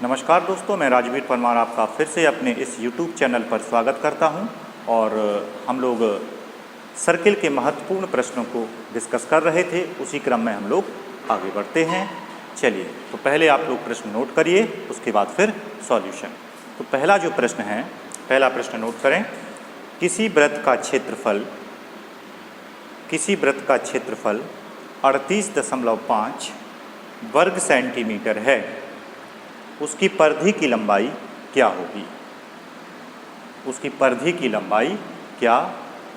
नमस्कार दोस्तों, मैं राजवीर परमार आपका फिर से अपने इस YouTube चैनल पर स्वागत करता हूं और हम लोग सर्किल के महत्वपूर्ण प्रश्नों को डिस्कस कर रहे थे। उसी क्रम में हम लोग आगे बढ़ते हैं। चलिए, तो पहले आप लोग प्रश्न नोट करिए, उसके बाद फिर सॉल्यूशन। तो पहला जो प्रश्न है, पहला प्रश्न नोट करें। किसी वृत्त का क्षेत्रफल 38.5 वर्ग सेंटीमीटर है, उसकी परिधि की लंबाई क्या होगी? उसकी परिधि की लंबाई क्या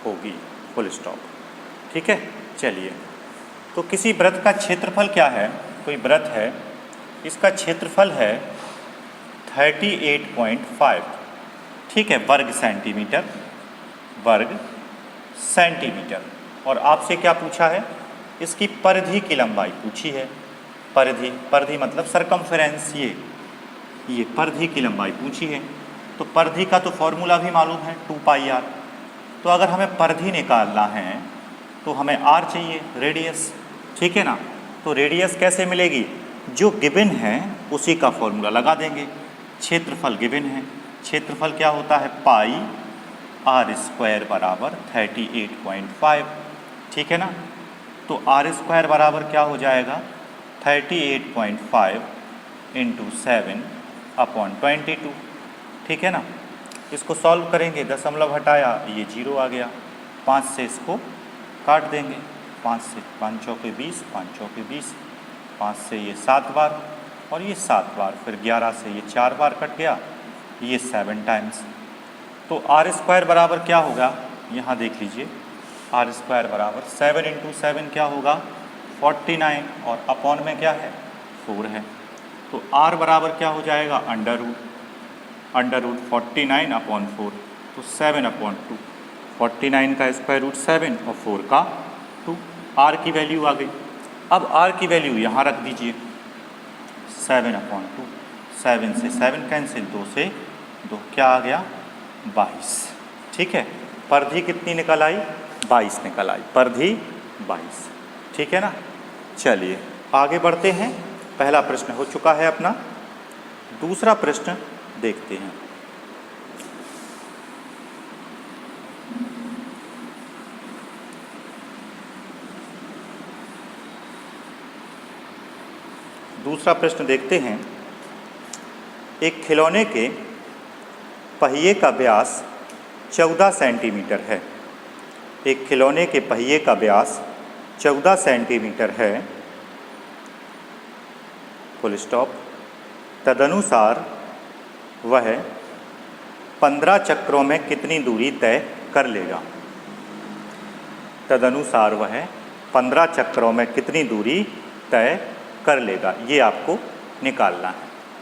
होगी? Full stop. ठीक है, चलिए। तो किसी वृत्त का क्षेत्रफल क्या है? कोई वृत्त है, इसका क्षेत्रफल है 38.5, ठीक है, वर्ग सेंटीमीटर। और आपसे क्या पूछा है? इसकी परिधि की लंबाई पूछी है। परिधि मतलब सरकमफेरेंस, ये परिधि की लंबाई पूछी है। तो परिधि का तो फॉर्मूला भी मालूम है, 2πr। तो अगर हमें परिधि निकालना है तो हमें r चाहिए, रेडियस, ठीक है ना। तो रेडियस कैसे मिलेगी? जो गिवन है उसी का फॉर्मूला लगा देंगे। क्षेत्रफल गिवन है, क्षेत्रफल क्या होता है? पाई r² बराबर 38.5, ठीक है ना। तो r² बराबर क्या हो जाएगा? 38.5 × 7/22, ठीक है ना। इसको सॉल्व करेंगे, दशमलव हटाया, ये 0 आ गया। 5 से इसको काट देंगे, 5 से 5 चौके 20, 5 चौके 20, 5 से ये 7 बार और ये 7 बार, फिर 11 से ये 4 बार कट गया, ये 7 टाइम्स। तो r² बराबर क्या होगा? यहाँ देख लीजिए, r² बराबर 7 × 7 क्या होगा? 49, और अपॉन में क्या है? 4 है। तो r बराबर क्या हो जाएगा? अंडर रूट 49/4, तो 7/2। 49 का स्क्वायर रूट 7 और 4 का 2। r की वैल्यू आ गई। अब r की वैल्यू यहाँ रख दीजिए, 7/2। 7 से 7 कैंसिल, 2 से 2, क्या आ गया? 22, ठीक है। परिधि कितनी निकल आई? 22 निकल आई, परिधि 22, ठीक है ना। चलिए आगे बढ़ते हैं। पहला प्रश्न हो चुका है अपना, दूसरा प्रश्न देखते हैं। दूसरा प्रश्न देखते हैं। एक खिलौने के पहिए का व्यास 14 सेंटीमीटर है। एक खिलौने के पहिए का व्यास 14 सेंटीमीटर है, फुल स्टॉप। तदनुसार वह 15 चक्रों में कितनी दूरी तय कर लेगा? तदनुसार वह 15 चक्रों में कितनी दूरी तय कर लेगा, ये आपको निकालना है,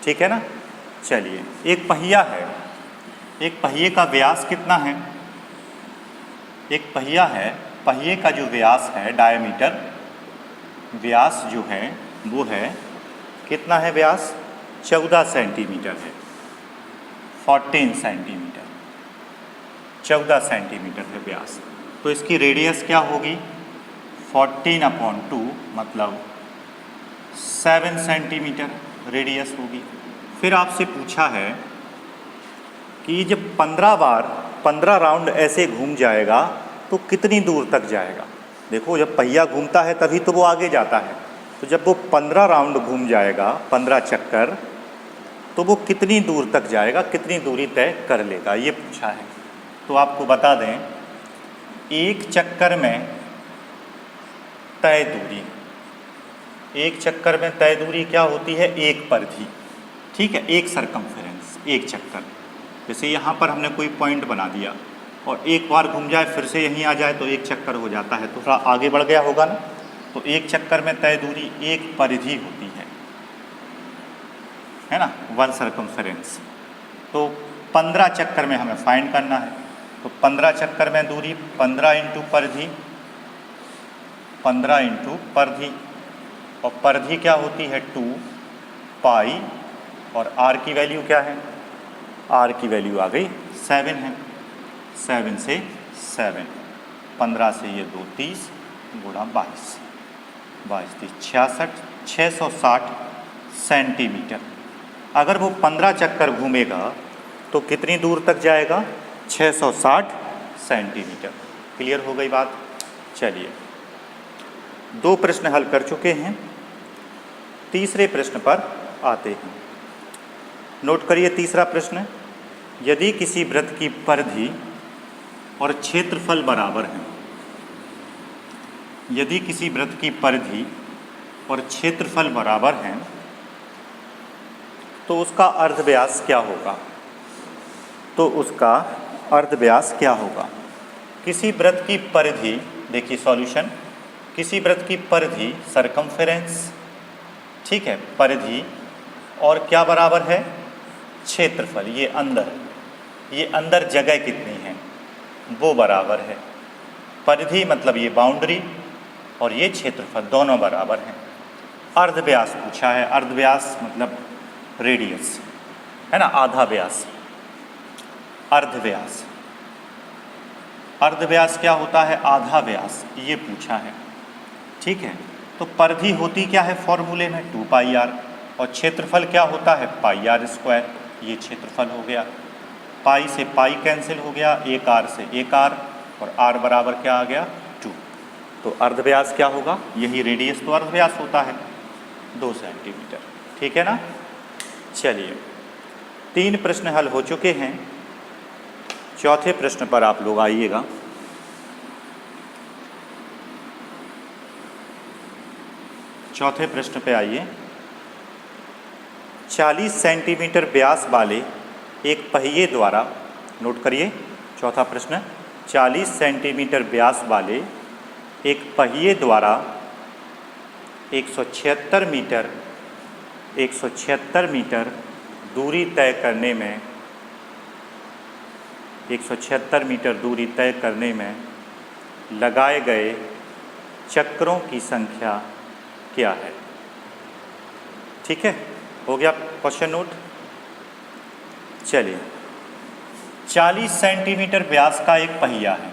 ठीक है ना। चलिए, एक पहिया है, एक पहिए का व्यास कितना है? एक पहिया है, पहिए का जो व्यास है, डायमीटर, व्यास जो है वो है, कितना है व्यास? 14 सेंटीमीटर है, 14 सेंटीमीटर, 14 सेंटीमीटर है व्यास। तो इसकी रेडियस क्या होगी? 14/2 मतलब 7 सेंटीमीटर रेडियस होगी। फिर आपसे पूछा है कि जब 15 राउंड ऐसे घूम जाएगा तो कितनी दूर तक जाएगा? देखो, जब पहिया घूमता है तभी तो वो आगे जाता है। तो जब वो 15 राउंड घूम जाएगा, 15 चक्कर, तो वो कितनी दूर तक जाएगा, कितनी दूरी तय कर लेगा, ये पूछा है। तो आपको बता दें, एक चक्कर में तय दूरी, एक चक्कर में तय दूरी क्या होती है? एक परिधि, ठीक है, एक सरकमफेरेंस, एक चक्कर। जैसे यहाँ पर हमने कोई पॉइंट बना दिया और एक बार घूम जाए फिर से यहीं आ जाए तो एक चक्कर हो जाता है, तो थोड़ा आगे बढ़ गया होगा ना। तो एक चक्कर में तय दूरी एक परिधि होती है ना, 1 सरकमफेरेंस। तो 15 चक्कर में हमें फाइंड करना है। तो 15 चक्कर में दूरी 15 × परिधि, 15 × परिधि, और परिधि क्या होती है? 2π, और r की वैल्यू क्या है? r की वैल्यू आ गई 7 है। 7 से 7, 15 से ये 2 30 गुणा 22, 22 66, 660 सेंटीमीटर, अगर वो 15 चक्कर घूमेगा तो कितनी दूर तक जाएगा? 660 सेंटीमीटर। क्लियर हो गई बात? चलिए, 2 प्रश्न हल कर चुके हैं, तीसरे प्रश्न पर आते हैं। नोट करिए तीसरा प्रश्न। यदि किसी वृत्त की परिधि और क्षेत्रफल बराबर हैं, यदि किसी वृत्त की परिधि और क्षेत्रफल बराबर हैं तो उसका अर्धव्यास क्या होगा? तो उसका अर्धव्यास क्या होगा? किसी वृत्त की परिधि, देखिए सॉल्यूशन, किसी वृत्त की परिधि सरकमफेरेंस, ठीक है, परिधि और क्या बराबर है? क्षेत्रफल। ये अंदर जगह कितनी है वो बराबर है। परिधि मतलब ये बाउंड्री और ये क्षेत्रफल दोनों बराबर हैं। अर्धव्यास पूछा है, अर्धव्यास मतलब रेडियस है ना, आधा व्यास। अर्धव्यास, अर्धव्यास क्या होता है? आधा व्यास, ये पूछा है, ठीक है। तो परिधि होती क्या है फॉर्मूले में? 2 पाई आर, और क्षेत्रफल क्या होता है? पाई आर स्क्वायर। ये क्षेत्रफल हो गया, पाई से पाई कैंसिल हो गया, 1 आर से 1 आर, और आर बराबर क्या आ गया? 2। तो अर्धव्यास क्या होगा? यही रेडियस तो अर्धव्यास होता है, 2 सेंटीमीटर। ठीक है ना? चलिए, 3 प्रश्न हल हो चुके हैं, चौथे प्रश्न पर आप लोग आइएगा। चौथे प्रश्न पे आइए। 40 सेंटीमीटर व्यास वाले एक पहिए द्वारा, नोट करिए चौथा प्रश्न, 40 सेंटीमीटर व्यास वाले एक पहिए द्वारा 176 मीटर दूरी तय करने में 176 मीटर दूरी तय करने में लगाए गए चक्रों की संख्या क्या है? ठीक है, हो गया क्वेश्चन नोट। चलिए, 40 सेंटीमीटर व्यास का एक पहिया है।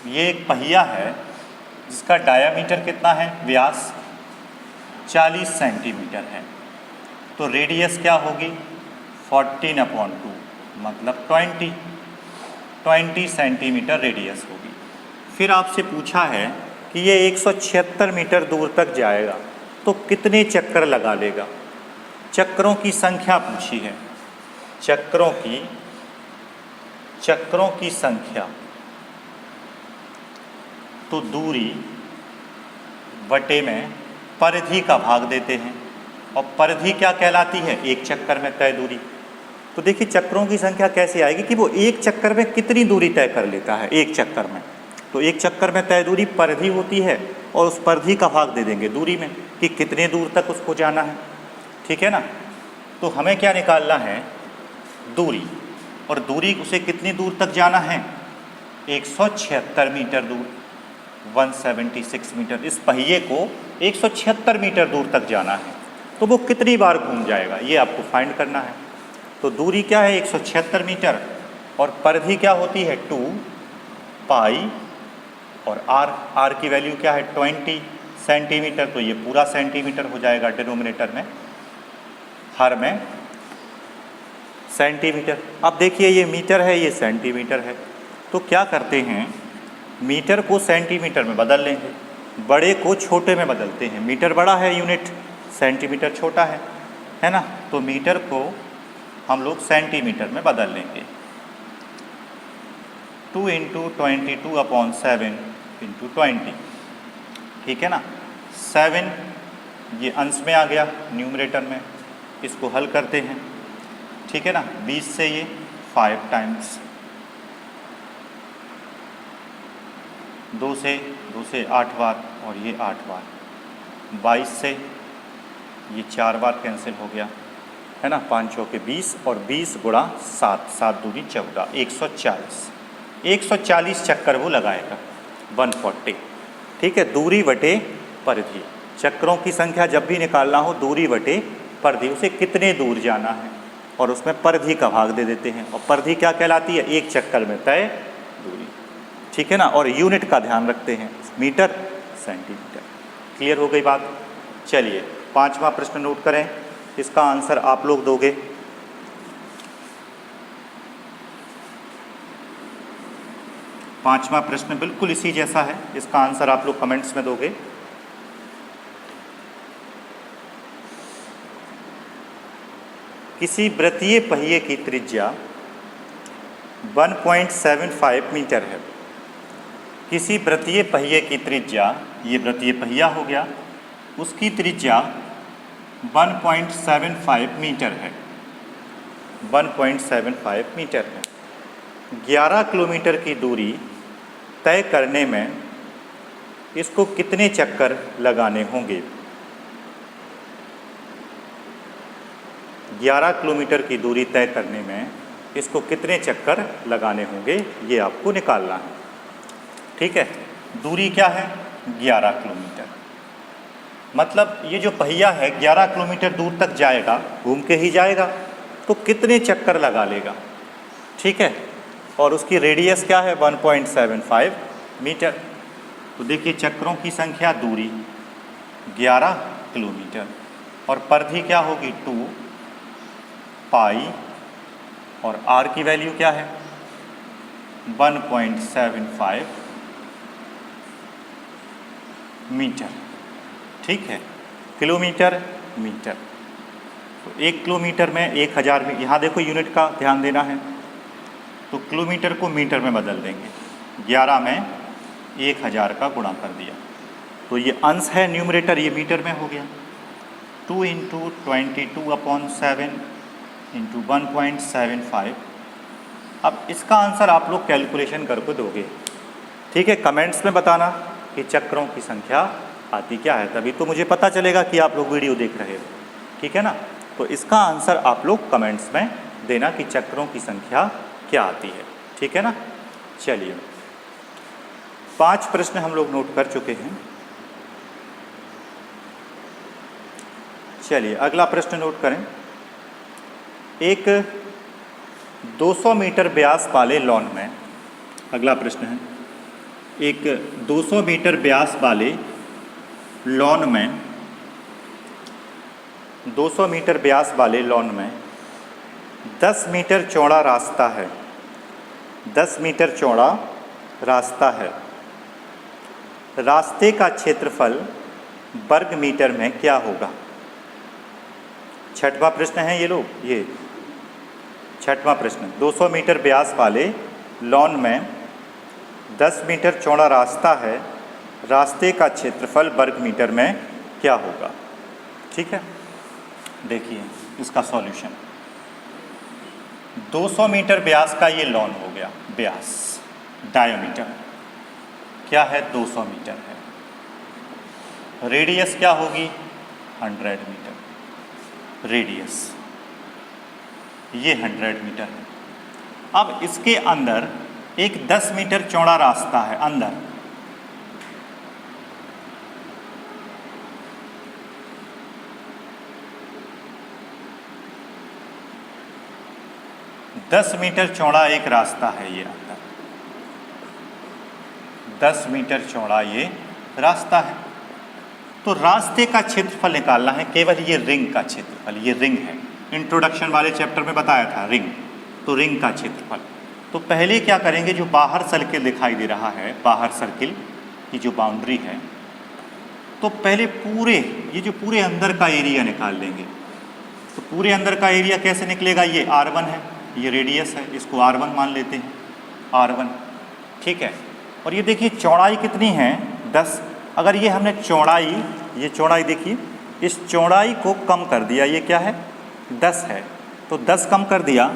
ये एक पहिया है जिसका डायामीटर कितना है? व्यास 40 सेंटीमीटर है। तो रेडियस क्या होगी? 14/2 मतलब 20 सेंटीमीटर रेडियस होगी। फिर आपसे पूछा है कि ये 176 मीटर दूर तक जाएगा तो कितने चक्कर लगा लेगा? चक्रों की संख्या पूछी है, चक्रों की संख्या। तो दूरी बटे में परिधि का भाग देते हैं, और परिधि क्या कहलाती है? एक चक्कर में तय दूरी। तो देखिए चक्रों की संख्या कैसे आएगी कि वो एक चक्कर में कितनी दूरी तय कर लेता है एक चक्कर में। तो एक चक्कर में तय दूरी परिधि होती है, और उस परिधि का भाग दे देंगे दूरी में कि कितने दूर तक उसको जाना है। ठीक है ना? तो हमें क्या निकालना है? दूरी, और दूरी उसे कितनी दूर तक जाना है? 176 मीटर दूर, 176 मीटर। इस पहिए को 176 मीटर दूर तक जाना है, तो वो कितनी बार घूम जाएगा ये आपको फाइंड करना है। तो दूरी क्या है? 176 मीटर, और परिधि क्या होती है? 2 पाई, और आर की वैल्यू क्या है? 20 सेंटीमीटर। तो ये पूरा सेंटीमीटर हो जाएगा डिनोमिनेटर में, हर में सेंटीमीटर। अब देखिए ये मीटर है, ये सेंटीमीटर है, तो क्या करते हैं? मीटर को सेंटीमीटर में बदल लेंगे, बड़े को छोटे में बदलते हैं। मीटर बड़ा है यूनिट, सेंटीमीटर छोटा है ना? तो मीटर को हम लोग सेंटीमीटर में बदल लेंगे। 2 × 22/7 × 20, ठीक है ना? 7 ये अंश में आ गया, न्यूमरेटर में, इसको हल करते हैं, ठीक है ना? 20 से ये 5 टाइम्स, 2 से 8 बार, और ये 8 बार, 22 से ये 4 बार कैंसिल हो गया, है ना? 5 चौके 20, और 20 गुणा 7, 7 दूनी 14, 140 चक्कर वो लगाएगा, 140। ठीक है, दूरी बटे परिधि। चक्रों की संख्या जब भी निकालना हो, दूरी बटे परिधि, उसे कितने दूर जाना है, और उसमें परिधि का भाग दे देते हैं। और परिधि क्या कहलाती है? एक चक्कर में तय दूरी। ठीक है ना? और यूनिट का ध्यान रखते हैं, मीटर, सेंटीमीटर। क्लियर हो गई बात? चलिए, 5वां प्रश्न नोट करें, इसका आंसर आप लोग दोगे। 5वां प्रश्न बिल्कुल इसी जैसा है, इसका आंसर आप लोग कमेंट्स में दोगे। किसी वृत्तीय पहिए की त्रिज्या 1.75 मीटर है। किसी वृत्तीय पहिए की त्रिज्या, ये वृत्तीय पहिया हो गया, उसकी त्रिज्या 1.75 मीटर है। 1.75 मीटर है। 11 किलोमीटर की दूरी तय करने में इसको कितने चक्कर लगाने होंगे? 11 किलोमीटर की दूरी तय करने में इसको कितने चक्कर लगाने होंगे, ये आपको निकालना है। ठीक है, दूरी क्या है? 11 किलोमीटर। मतलब ये जो पहिया है 11 किलोमीटर दूर तक जाएगा, घूम के ही जाएगा, तो कितने चक्कर लगा लेगा? ठीक है, और उसकी रेडियस क्या है? 1.75 मीटर। तो देखिए चक्रों की संख्या, दूरी 11 किलोमीटर और परिधि क्या होगी? 2 पाई, और आर की वैल्यू क्या है? 1.75 मीटर। ठीक है, किलोमीटर मीटर। तो 1 किलोमीटर में 1000 में, यहाँ देखो यूनिट का ध्यान देना है, तो किलोमीटर को मीटर में बदल देंगे। 11 में 1000 का गुणा कर दिया, तो ये अंश है, न्यूमरेटर ये मीटर में हो गया। 2 × 22/7 × 1.75। अब इसका आंसर आप लोग कैलकुलेशन करके दोगे। ठीक है, कमेंट्स में बताना कि चक्रों की संख्या आती क्या है, तभी तो मुझे पता चलेगा कि आप लोग वीडियो देख रहे हो। ठीक है ना, तो इसका आंसर आप लोग कमेंट्स में देना कि चक्रों की संख्या क्या आती है। ठीक है ना, चलिए 5 प्रश्न हम लोग नोट कर चुके हैं। चलिए अगला प्रश्न नोट करें। एक 200 मीटर व्यास वाले लॉन में, अगला प्रश्न है, एक 200 मीटर व्यास वाले लॉन में, 200 मीटर व्यास वाले लॉन में 10 मीटर चौड़ा रास्ता है। 10 मीटर चौड़ा रास्ता है। रास्ते का क्षेत्रफल वर्ग मीटर में क्या होगा? 6वां प्रश्न है ये लोग, ये 6वां प्रश्न। 200 मीटर व्यास वाले लॉन में 10 मीटर चौड़ा रास्ता है। रास्ते का क्षेत्रफल वर्ग मीटर में क्या होगा? ठीक है, देखिए इसका सॉल्यूशन। 200 मीटर व्यास का ये लॉन हो गया, व्यास, डायमीटर क्या है? 200 मीटर है। रेडियस क्या होगी? 100 मीटर रेडियस, ये 100 मीटर है। अब इसके अंदर एक 10 मीटर चौड़ा रास्ता है, अंदर 10 मीटर चौड़ा एक रास्ता है, ये अंदर 10 मीटर चौड़ा ये रास्ता है। तो रास्ते का क्षेत्रफल निकालना है, केवल ये रिंग का क्षेत्रफल, ये रिंग है, इंट्रोडक्शन वाले चैप्टर में बताया था रिंग, तो रिंग का क्षेत्रफल। तो पहले क्या करेंगे, जो बाहर सर्किल दिखाई दे रहा है, बाहर सर्किल की जो बाउंड्री है, तो पहले पूरे, ये जो पूरे अंदर का एरिया निकाल लेंगे। तो पूरे अंदर का एरिया कैसे निकलेगा? ये R1 है, ये रेडियस है, इसको R1 मान लेते हैं, R1। ठीक है, और ये देखिए चौड़ाई कितनी है? 10। अगर ये हमने चौड़ाई, ये चौड़ाई देखिए, इस चौड़ाई को कम कर दिया, ये क्या है? 10 है, तो 10 कम कर दिया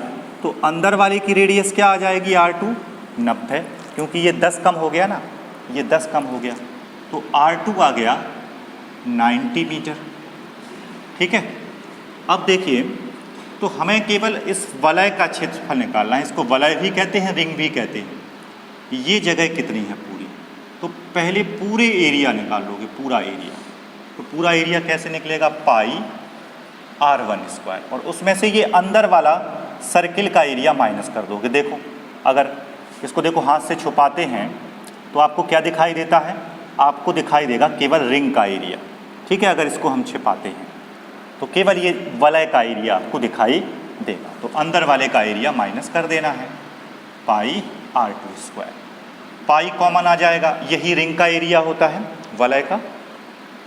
तो अंदर वाले की रेडियस क्या आ जाएगी? R2 90, क्योंकि ये 10 कम हो गया ना, ये 10 कम हो गया, तो R2 आ गया 90 मीटर। ठीक है, अब देखिए, तो हमें केवल इस वलय का क्षेत्रफल निकालना है, इसको वलय भी कहते हैं, रिंग भी कहते हैं। ये जगह कितनी है पूरी? तो पहले पूरे एरिया निकाल लोगे, पूरा एरिया। तो पूरा एरिया कैसे निकलेगा? पाई R1², और उसमें से ये अंदर वाला सर्किल का एरिया माइनस कर दोगे। देखो, अगर इसको देखो हाथ से छुपाते हैं तो आपको क्या दिखाई देता है? आपको दिखाई देगा केवल रिंग का एरिया। ठीक है, अगर इसको हम छिपाते हैं तो केवल ये वलय का एरिया आपको दिखाई देगा। तो अंदर वाले का एरिया माइनस कर देना है, पाई R2²। पाई कॉमन आ जाएगा, यही रिंग का एरिया होता है वलय का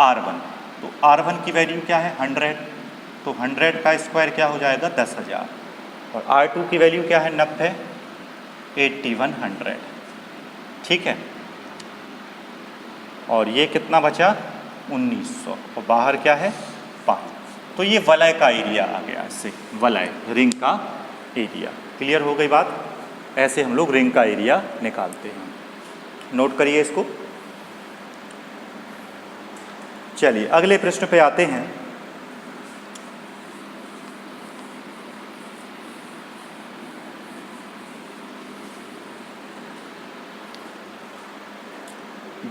R1। तो R1 की वैल्यू क्या है 100, तो 100 का स्क्वायर क्या हो जाएगा 10,000, और R2 की वैल्यू क्या है 90, 8100। ठीक है, और ये कितना बचा 1900, और बाहर क्या है 5। तो ये वलय का एरिया आ गया, इससे वलय रिंग का एरिया। क्लियर हो गई बात? ऐसे हम लोग रिंग का एरिया निकालते हैं, नोट करिए इसको। चलिए अगले प्रश्न पे आते हैं।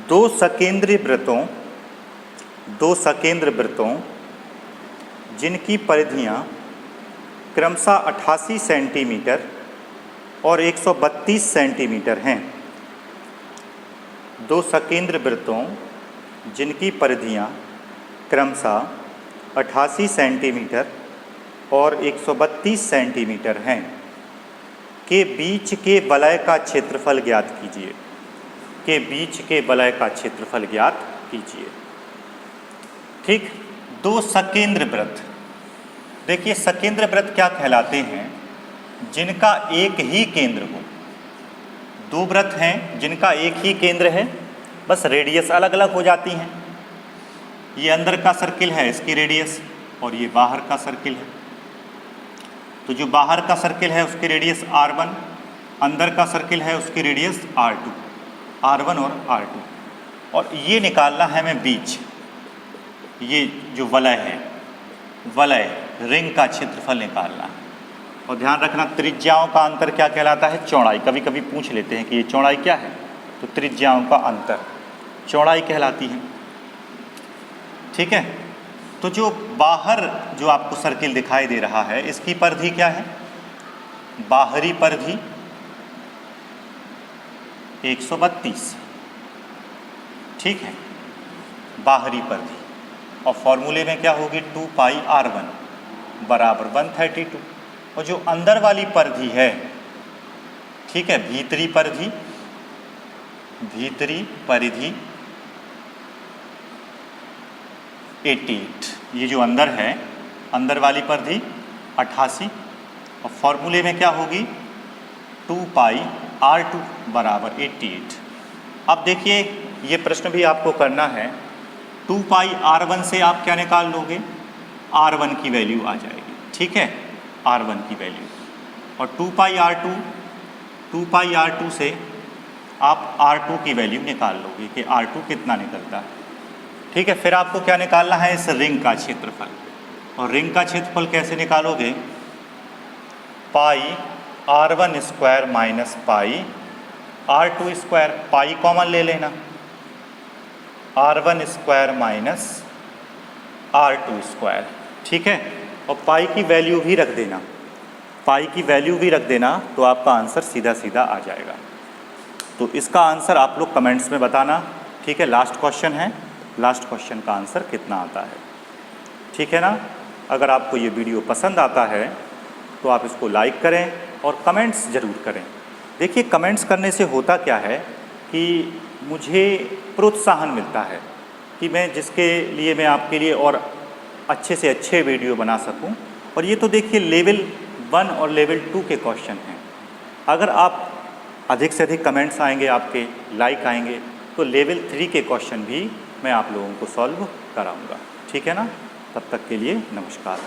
दो सकेंद्र वृत्तों जिनकी परिधियां क्रमशः 88 सेंटीमीटर और 132 सेंटीमीटर हैं। दो सकेंद्र वृत्तों जिनकी परिधियां क्रमशः 88 सेंटीमीटर और 132 सेंटीमीटर हैं के बीच के वलय का क्षेत्रफल ज्ञात कीजिए। के बीच के वलय का क्षेत्रफल ज्ञात कीजिए। ठीक, दो सकेंद्र वृत्त, देखिए सकेंद्र वृत्त क्या कहलाते हैं? जिनका एक ही केंद्र हो। दो वृत्त हैं जिनका एक ही केंद्र है, बस रेडियस अलग अलग हो जाती हैं। ये अंदर का सर्किल है, इसकी रेडियस, और ये बाहर का सर्किल है। तो जो बाहर का सर्किल है उसकी रेडियस R1, अंदर का सर्किल है उसकी रेडियस R2, R1 और R2। और ये निकालना है हमें बीच, ये जो वलय है, वलय रिंग का क्षेत्रफल निकालना है। और ध्यान रखना त्रिज्याओं का अंतर क्या कहलाता है? चौड़ाई। कभी कभी पूछ लेते हैं कि ये चौड़ाई क्या है, तो त्रिज्याओं का अंतर चौड़ाई कहलाती है। ठीक है, तो जो बाहर जो आपको सर्किल दिखाई दे रहा है, इसकी परिधि क्या है? बाहरी परिधि 132। ठीक है, बाहरी परिधि, और फॉर्मूले में क्या होगी 2 पाई R1 बराबर 132। और जो अंदर वाली परिधि है, ठीक है, भीतरी परिधि 88, ये जो अंदर है, अंदर वाली परिधि 88, और फॉर्मूले में क्या होगी 2 पाई R2 बराबर 88। अब देखिए ये प्रश्न भी आपको करना है, 2 पाई R1 से आप क्या निकाल लोगे? R1 की वैल्यू आ जाएगी। ठीक है, R1 की वैल्यू, और 2 पाई R2 से आप R2 की वैल्यू निकाल लोगे कि R2 कितना निकलता है। ठीक है, फिर आपको क्या निकालना है? इस रिंग का क्षेत्रफल। और रिंग का क्षेत्रफल कैसे निकालोगे? पाई R1 square minus pi R2 square, pi common ले लेना, R1 square minus R2 square. ठीक है, और पाई की वैल्यू भी रख देना, पाई की वैल्यू भी रख देना, तो आपका आंसर सीधा सीधा आ जाएगा। तो इसका आंसर आप लोग कमेंट्स में बताना। ठीक है, लास्ट क्वेश्चन है, लास्ट क्वेश्चन का आंसर कितना आता है। ठीक है ना? अगर आपको ये वीडियो पसंद आता है तो आप इसको लाइक करें और कमेंट्स ज़रूर करें। देखिए कमेंट्स करने से होता क्या है कि मुझे प्रोत्साहन मिलता है कि मैं जिसके लिए मैं आपके लिए और अच्छे से अच्छे वीडियो बना सकूं। और ये तो देखिए लेवल 1 और लेवल 2 के क्वेश्चन हैं। अगर आप अधिक से अधिक कमेंट्स आएंगे, आपके लाइक आएंगे, तो लेवल 3 के क्वेश्चन भी मैं आप लोगों को सॉल्व कराऊंगा। ठीक है ना? तब तक के लिए नमस्कार।